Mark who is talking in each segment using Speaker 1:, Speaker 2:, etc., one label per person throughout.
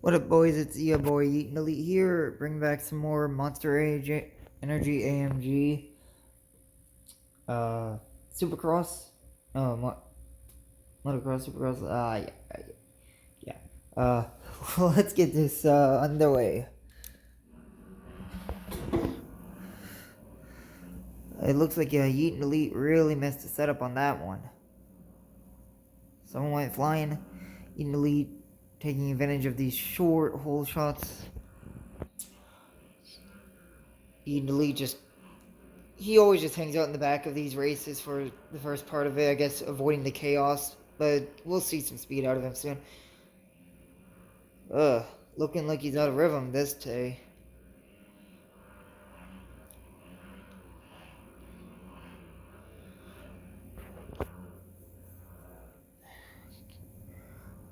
Speaker 1: What up, boys? It's your boy Eatin' Elite here. Bring back some more Monster Energy AMG Supercross. Oh, Motocross Supercross. Yeah. Let's get this underway. It looks like Yeetin' Elite really messed the setup on that one. Someone went flying. Yeetin' Elite taking advantage of these short hole shots. Yeetin' Elite he always just hangs out in the back of these races for the first part of it, I guess, avoiding the chaos. But we'll see some speed out of him soon. Looking like he's out of rhythm this day.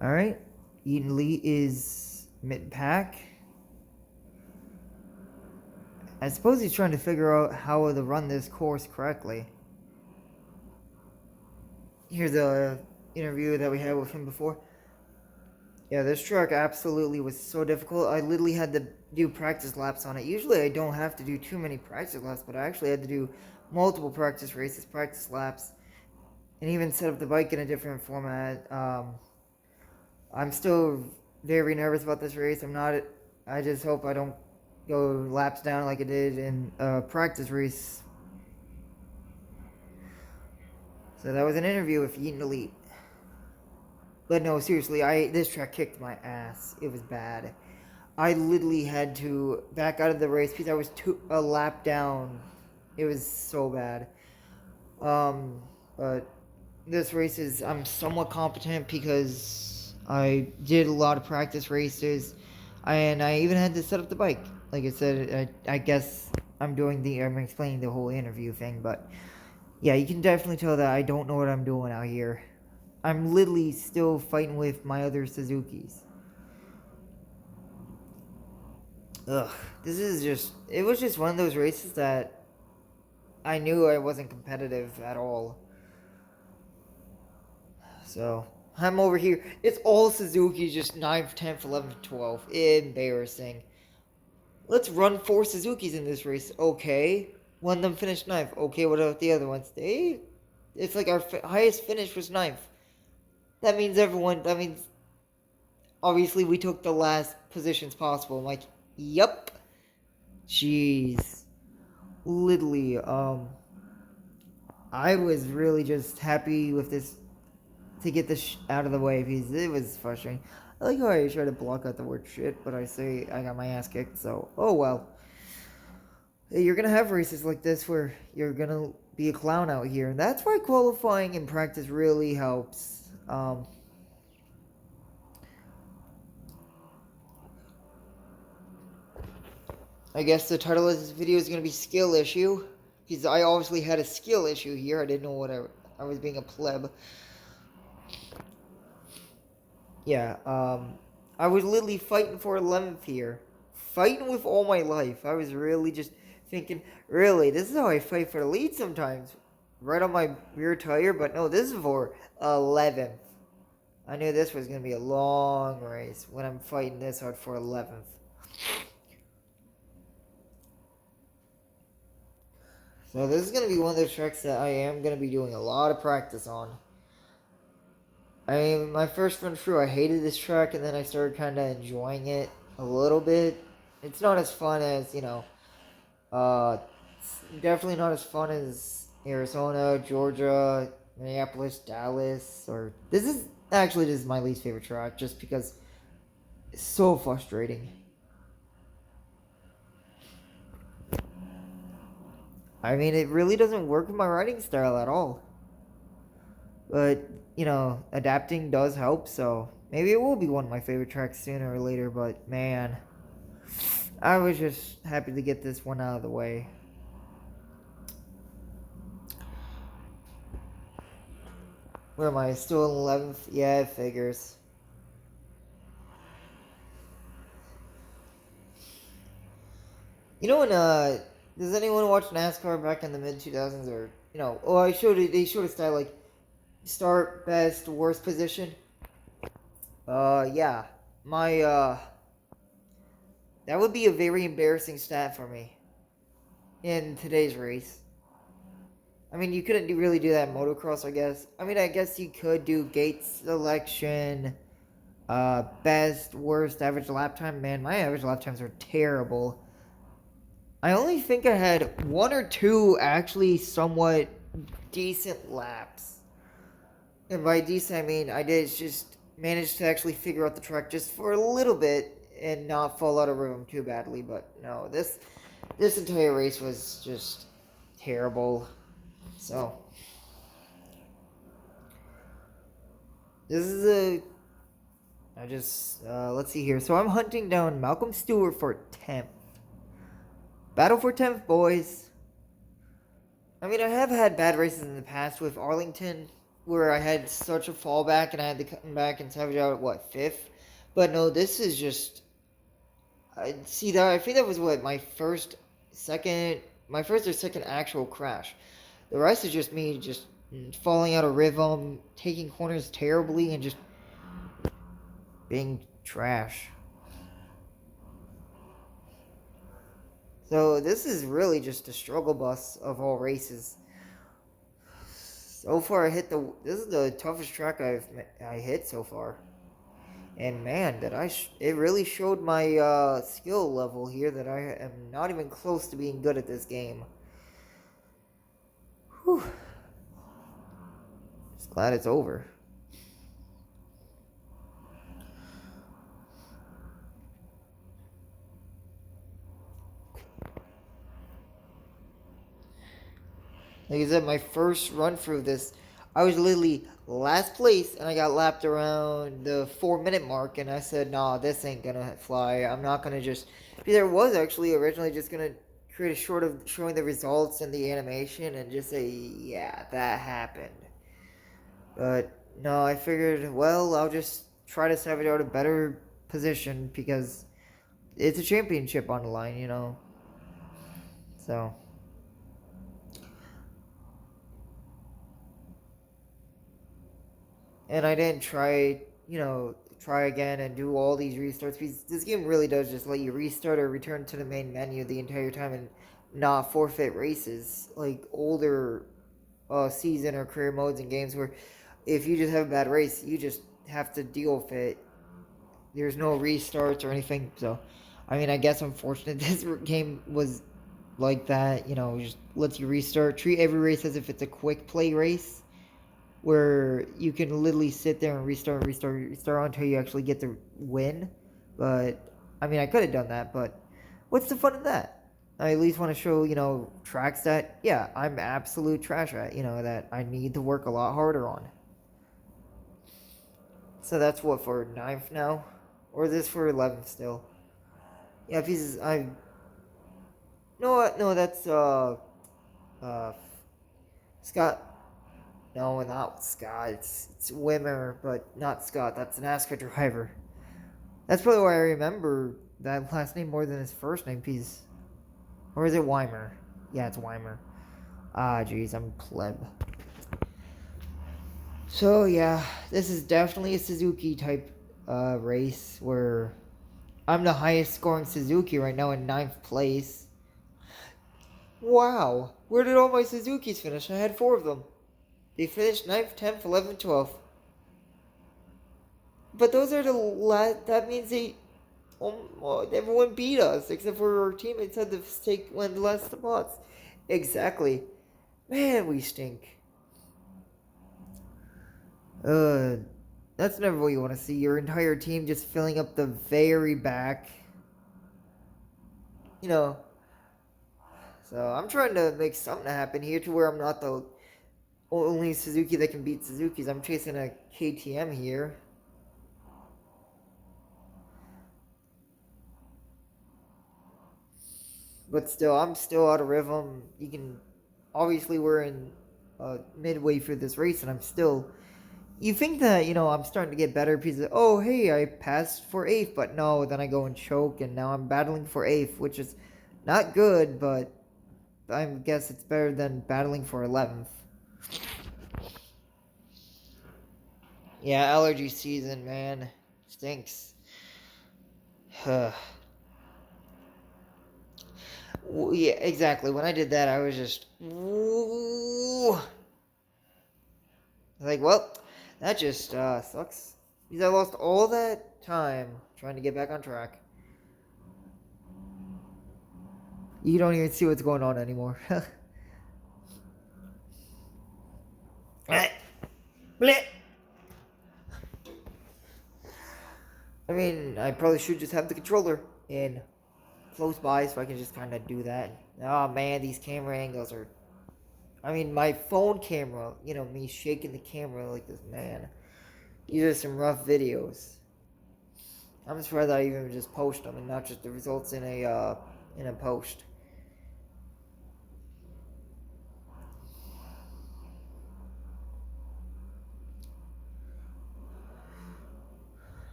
Speaker 1: Alright, Eden Lee is mid-pack. I suppose he's trying to figure out how to run this course correctly. Here's a interview that we had with him before. Yeah, this track absolutely was so difficult. I literally had to do practice laps on it. Usually I don't have to do too many practice laps, but I actually had to do multiple practice races, practice laps, and even set up the bike in a different format. I'm still very nervous about this race. I just hope I don't go laps down like I did in a practice race. So that was an interview with Yeetin' Elite. But no, seriously, this track kicked my ass. It was bad. I literally had to back out of the race because I was a lap down. It was so bad. But this race I'm somewhat competent because I did a lot of practice races, and I even had to set up the bike. Like I said, I guess I'm explaining the whole interview thing, but yeah, you can definitely tell that I don't know what I'm doing out here. I'm literally still fighting with my other Suzukis. Ugh, it was just one of those races that I knew I wasn't competitive at all. So, I'm over here. It's all Suzuki, just 9th, 10th, 11th, 12th. Embarrassing. Let's run 4 Suzukis in this race. Okay. One of them finished 9th. Okay, what about the other ones? It's like our highest finish was 9th. That means obviously we took the last positions possible. I'm like, yup. Jeez. Literally, I was really just happy with this to get this out of the way because it was frustrating. I like how I try to block out the word shit, but I say I got my ass kicked, so oh well. Hey, you're gonna have races like this where you're gonna be a clown out here, and that's why qualifying in practice really helps. I guess the title of this video is going to be skill issue, because I obviously had a skill issue here. I didn't know what I was being a pleb. Yeah, I was literally fighting for 11th here. Fighting with all my life. I was really just thinking, really, this is how I fight for the lead sometimes. Right on my rear tire, but no, this is for 11th. I knew this was going to be a long race when I'm fighting this hard for 11th. So this is going to be one of those tracks that I am going to be doing a lot of practice on. My first run through, I hated this track, and then I started kind of enjoying it a little bit. It's not as fun as, definitely not as fun as Arizona, Georgia, Minneapolis, Dallas, this is my least favorite track, just because it's so frustrating. I mean, it really doesn't work with my riding style at all. But, adapting does help, so maybe it will be one of my favorite tracks sooner or later, but man, I was just happy to get this one out of the way. Where am I? Still in 11th? Yeah, it figures. Does anyone watch NASCAR back in the mid 2000s or they showed a style like start, best, worst position. Yeah. My That would be a very embarrassing stat for me in today's race. I mean, you couldn't really do that in motocross, I guess. I mean, I guess you could do gate selection, best, worst, average lap time. Man, my average lap times are terrible. I only think I had one or two actually somewhat decent laps. And by decent, I mean I did just manage to actually figure out the track just for a little bit and not fall out of rhythm too badly. But no, this entire race was just terrible. So this is a I just let's see here. So I'm hunting down Malcolm Stewart for 10th. Battle for 10th, boys. I mean, I have had bad races in the past with Arlington, where I had such a fallback and I had to come back and salvage out at what 5th. But no, this is just. I see that. I think that was what my first or second actual crash. The rest is just me just falling out of rhythm, taking corners terribly, and just being trash. So this is really just a struggle bus of all races. So far, this is the toughest track I hit so far, and man, it really showed my skill level here that I am not even close to being good at this game. Whew. Just glad it's over. Like I said, my first run through this, I was literally last place, and I got lapped around the 4-minute mark, and I said, "Nah, this ain't gonna fly. I'm not gonna just." Because I was actually originally just gonna create a short of showing the results and the animation, and just say, "Yeah, that happened." But no, I figured, well, I'll just try to salvage out a better position because it's a championship on the line, you know. So. And I didn't try again and do all these restarts because this game really does just let you restart or return to the main menu the entire time and not forfeit races like older season or career modes and games where if you just have a bad race, you just have to deal with it. There's no restarts or anything. So, I mean, I guess I'm fortunate this game was like that. You know, just lets you restart. Treat every race as if it's a quick play race where you can literally sit there and restart until you actually get the win. But I mean, I could have done that, but what's the fun in that? I at least want to show, tracks that, yeah, I'm absolute trash at, that I need to work a lot harder on. So that's what, for 9th now? Or is this for 11th still? Yeah, pieces, no, that's, Scott. No, not Scott. It's Wimmer, but not Scott. That's an NASCAR driver. That's probably why I remember that last name more than his first name, piece. Or is it Weimer? Yeah, it's Weimer. Ah, jeez, I'm pleb. So, yeah, this is definitely a Suzuki type race where I'm the highest scoring Suzuki right now in 9th place. Wow, where did all my Suzukis finish? I had 4 of them. They finished 9th, 10th, 11th, 12th. But those are the last. That means everyone beat us except for our teammates had to take one of the last spots. Exactly. Man, we stink. That's never what you want to see. Your entire team just filling up the very back. So I'm trying to make something happen here to where I'm not the only Suzuki that can beat Suzuki's. I'm chasing a KTM here. But still, I'm still out of rhythm. Obviously, we're in midway through this race, and I'm still. You think that, I'm starting to get better because, oh, hey, I passed for 8th, but no, then I go and choke, and now I'm battling for 8th, which is not good, but I guess it's better than battling for 11th. Yeah, allergy season, man. Stinks. Yeah, exactly. When I did that, I was just ooh, like, well, that just sucks because I lost all that time trying to get back on track. You don't even see what's going on anymore. Bleh. I mean, I probably should just have the controller in close by so I can just kind of do that. Oh man, these camera angles are. I mean, my phone camera, me shaking the camera like this, man. These are some rough videos. I'm surprised I even just post them and not just the results in a post.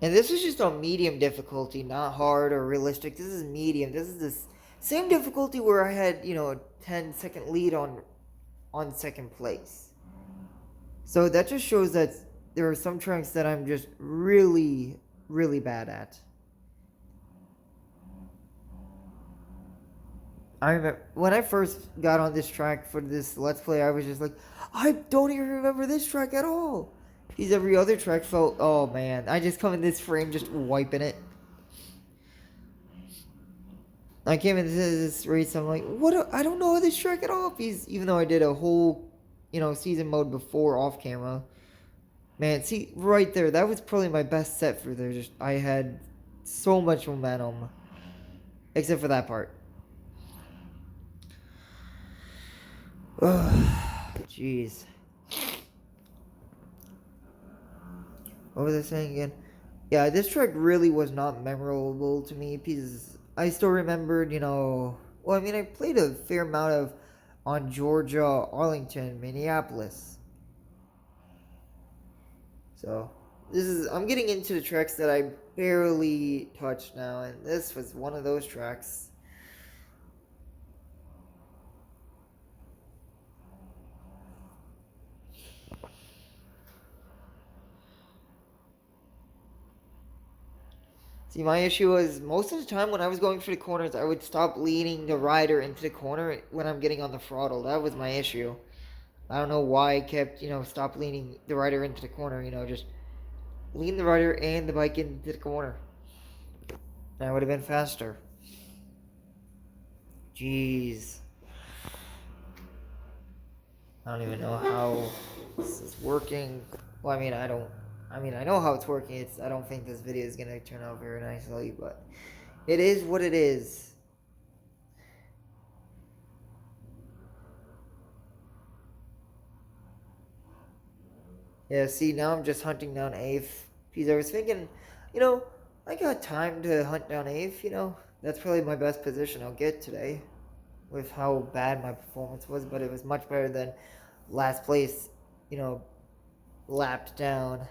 Speaker 1: And this is just on medium difficulty, not hard or realistic. This is medium. This is the same difficulty where I had, a 10-second lead on second place. So that just shows that there are some tracks that I'm just really, really bad at. I remember when I first got on this track for this Let's Play, I was just like, I don't even remember this track at all. Because every other track felt, oh man, I just come in this frame just wiping it. I came into this race, I'm like, what? I don't know this track at all. Because even though I did a whole, season mode before off camera, man, see right there, that was probably my best set for there. Just I had so much momentum, except for that part. Jeez. What was I saying again? Yeah, this track really was not memorable to me because I still remembered, well, I mean, I played a fair amount of on Georgia, Arlington, Minneapolis. So, I'm getting into the tracks that I barely touched now, and this was one of those tracks. See, my issue was most of the time when I was going for the corners, I would stop leaning the rider into the corner when I'm getting on the throttle. That was my issue. I don't know why I kept, stop leaning the rider into the corner, just lean the rider and the bike into the corner. That would have been faster. Jeez. I don't even know how this is working. Well, I mean, I know how it's working. I don't think this video is gonna turn out very nicely, but it is what it is. Yeah, see, now I'm just hunting down eighth. Because I was thinking, you know, I got time to hunt down eighth, That's probably my best position I'll get today with how bad my performance was, but it was much better than last place, you know, lapped down.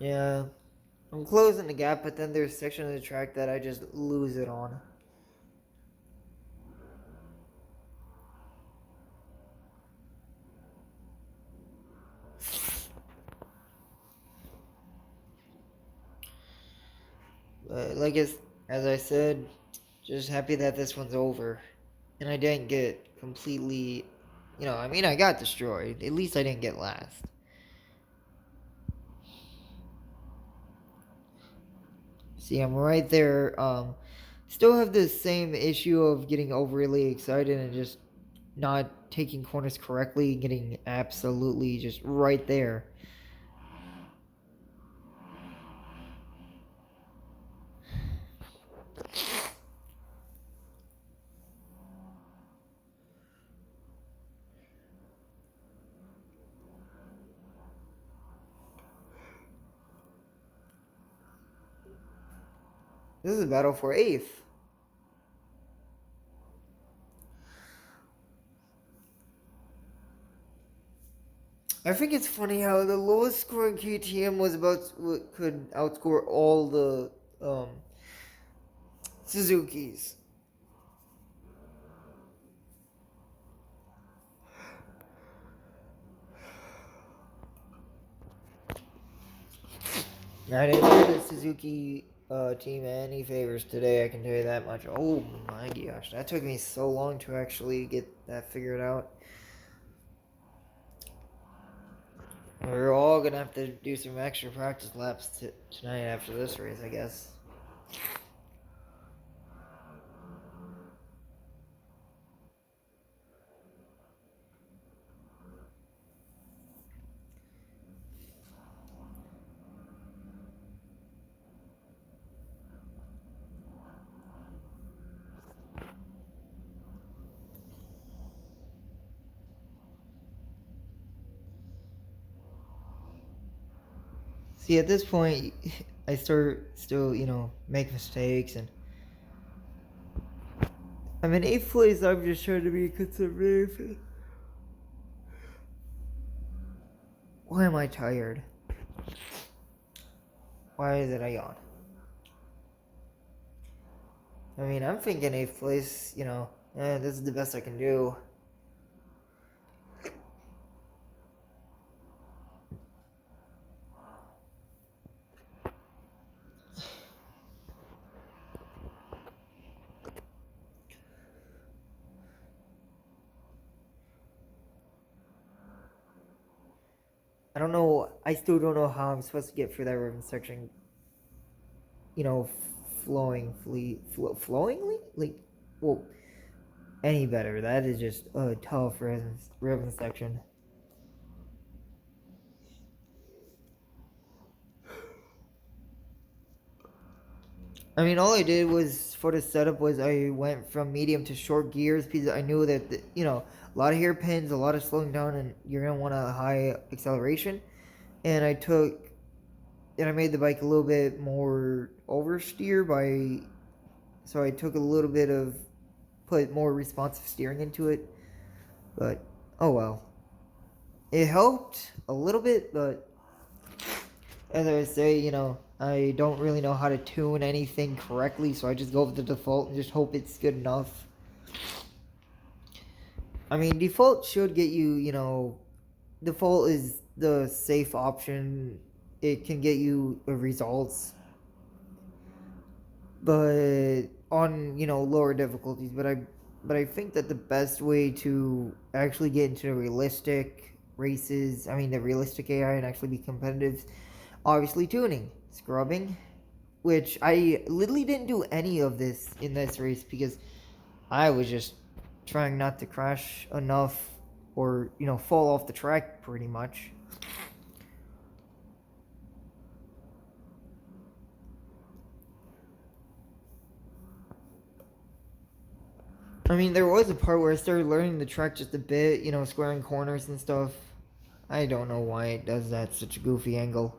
Speaker 1: Yeah, I'm closing the gap, but then there's a section of the track that I just lose it on. But like as I said, just happy that this one's over, and I didn't get completely, I mean, I got destroyed. At least I didn't get last. See, I'm right there. Still have this same issue of getting overly excited and just not taking corners correctly, getting absolutely just right there. This is a battle for 8th. I think it's funny how the lowest scoring KTM could outscore all the Suzuki's. I didn't do the Suzuki team any favors today, I can tell you that much. Oh my gosh, that took me so long to actually get that figured out. We're all gonna have to do some extra practice laps tonight after this race, I guess. See, at this point, I still, make mistakes, and I'm in 8th place. I'm just trying to be conservative. Why am I tired? Why is it I yawn? I mean, I'm thinking 8th place, this is the best I can do. I don't know. I still don't know how I'm supposed to get through that ribbon section. Flowingly, like, well, any better. That is just a tough ribbon section. I mean, all I did was for the setup was I went from medium to short gears because I knew that a lot of hairpins, a lot of slowing down, and you're gonna want a high acceleration. And I made the bike a little bit more oversteer so I took a little bit of put more responsive steering into it. But oh well, it helped a little bit, but as I say, I don't really know how to tune anything correctly, so I just go with the default and just hope it's good enough. I mean, default should get you, default is the safe option. It can get you results, but on, lower difficulties. But I think that the best way to actually get into the realistic races, I mean, the realistic AI and actually be competitive, obviously tuning, scrubbing, which I literally didn't do any of this in this race because I was just trying not to crash enough or, fall off the track pretty much. I mean, there was a part where I started learning the track just a bit, squaring corners and stuff. I don't know why it does that, such a goofy angle.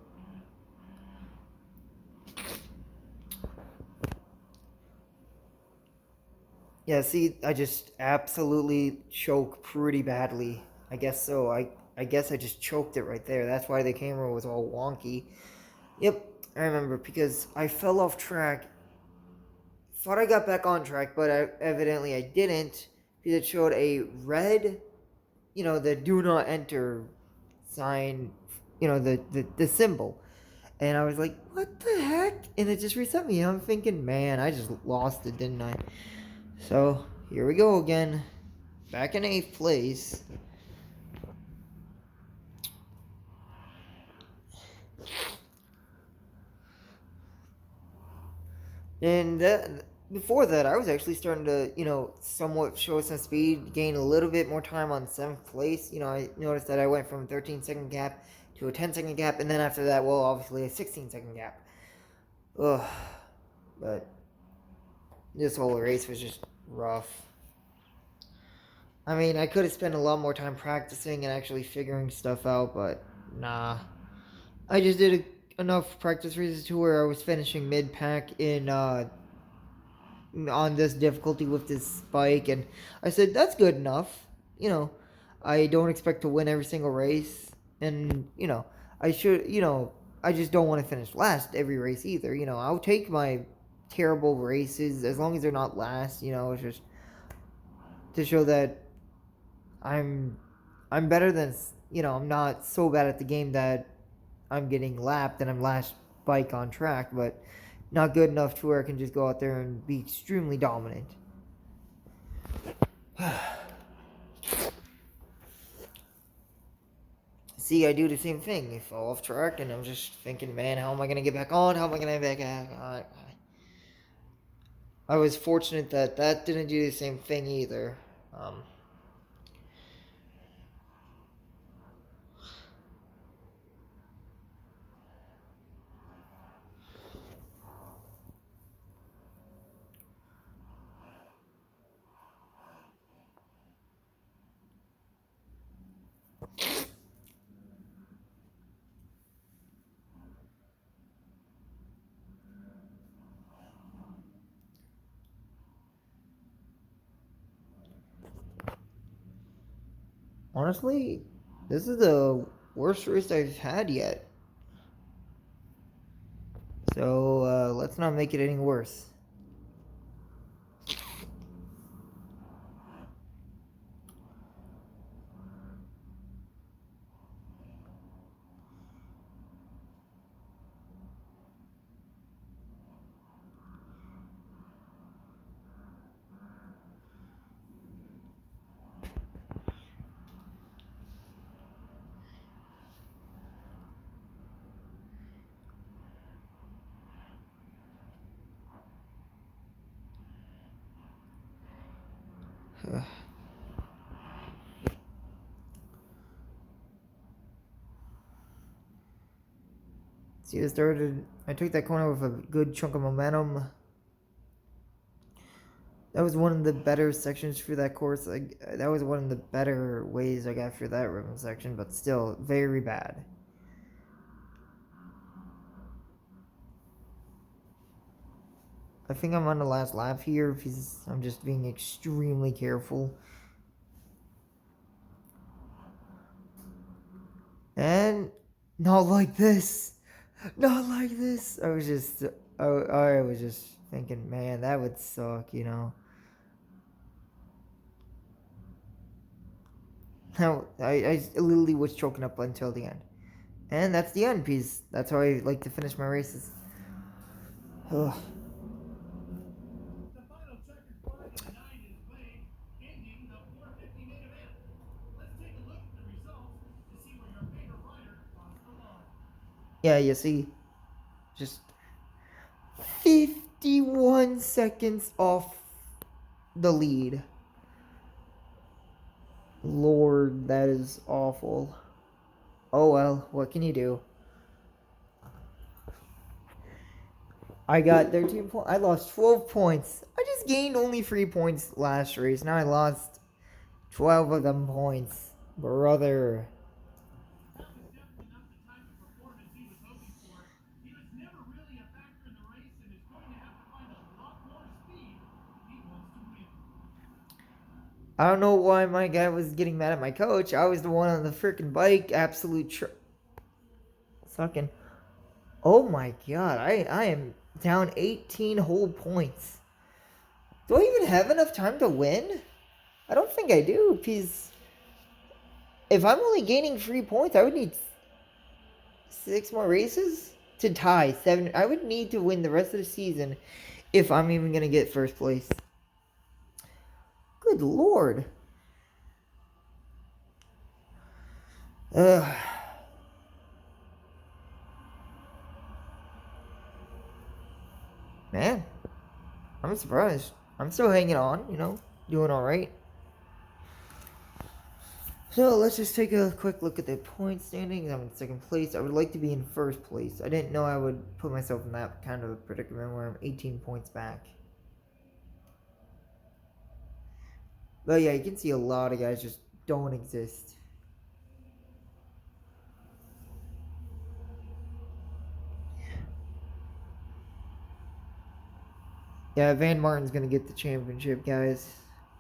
Speaker 1: Yeah, see, I just absolutely choke pretty badly. I guess so. I guess I just choked it right there. That's why the camera was all wonky. Yep, I remember because I fell off track. Thought I got back on track, but evidently I didn't because it showed a red, the do not enter sign, the symbol. And I was like, what the heck? And it just reset me. I'm thinking, man, I just lost it, didn't I? So, here we go again. Back in 8th place. And before that, I was actually starting to, somewhat show some speed, gain a little bit more time on 7th place. I noticed that I went from a 13-second gap to a 10-second gap, and then after that, well, obviously a 16-second gap. Ugh. But this whole race was just rough. I mean, I could have spent a lot more time practicing and actually figuring stuff out, but nah. I just did enough practice races to where I was finishing mid-pack in on this difficulty with this bike, and I said that's good enough. You know, I don't expect to win every single race, and I should. I just don't want to finish last every race either. I'll take my terrible races as long as they're not last. It's just to show that I'm I'm better than I'm not so bad at the game that I'm getting lapped and I'm last bike on track, but not good enough to where I can just go out there and be extremely dominant. See, I do the same thing. I fall off track and I'm just thinking, man, how am I gonna get back on? How am I gonna get back on? I was fortunate that that didn't do the same thing either. Um, Honestly, this is the worst race I've had yet. So let's not make it any worse. See, I took that corner with a good chunk of momentum. That was one of the better sections for that course. That was one of the better ways I got through that ribbon section, but still very bad. I think I'm on the last lap here because I'm just being extremely careful. And not like this. Not like this. I was just thinking, man, that would suck. Now, I literally was choking up until the end. And that's the end piece. That's how I like to finish my races. Ugh. Yeah, you see, just 51 seconds off the lead. Lord, that is awful. Oh well, what can you do? I got 13 points. I lost 12 points. I just gained only 3 points last race. Now I lost 12 of them points. Brother. I don't know why my guy was getting mad at my coach. I was the one on the freaking bike. Sucking. Oh my god. I am down 18 whole points. Do I even have enough time to win? I don't think I do, because if I'm only gaining 3 points, I would need 6 more races to tie 7. I would need to win the rest of the season if I'm even going to get first place. Good lord. Ugh. Man, I'm surprised. I'm still hanging on, doing alright. So let's just take a quick look at the point standings. I'm in second place. I would like to be in first place. I didn't know I would put myself in that kind of a predicament where I'm 18 points back. But yeah, you can see a lot of guys just don't exist. Yeah, Van Martin's gonna get the championship, guys.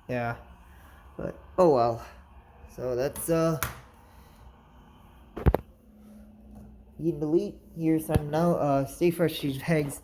Speaker 1: Yeah, but oh well. So that's Eat and Delete here signing out. Stay fresh, cheese bags.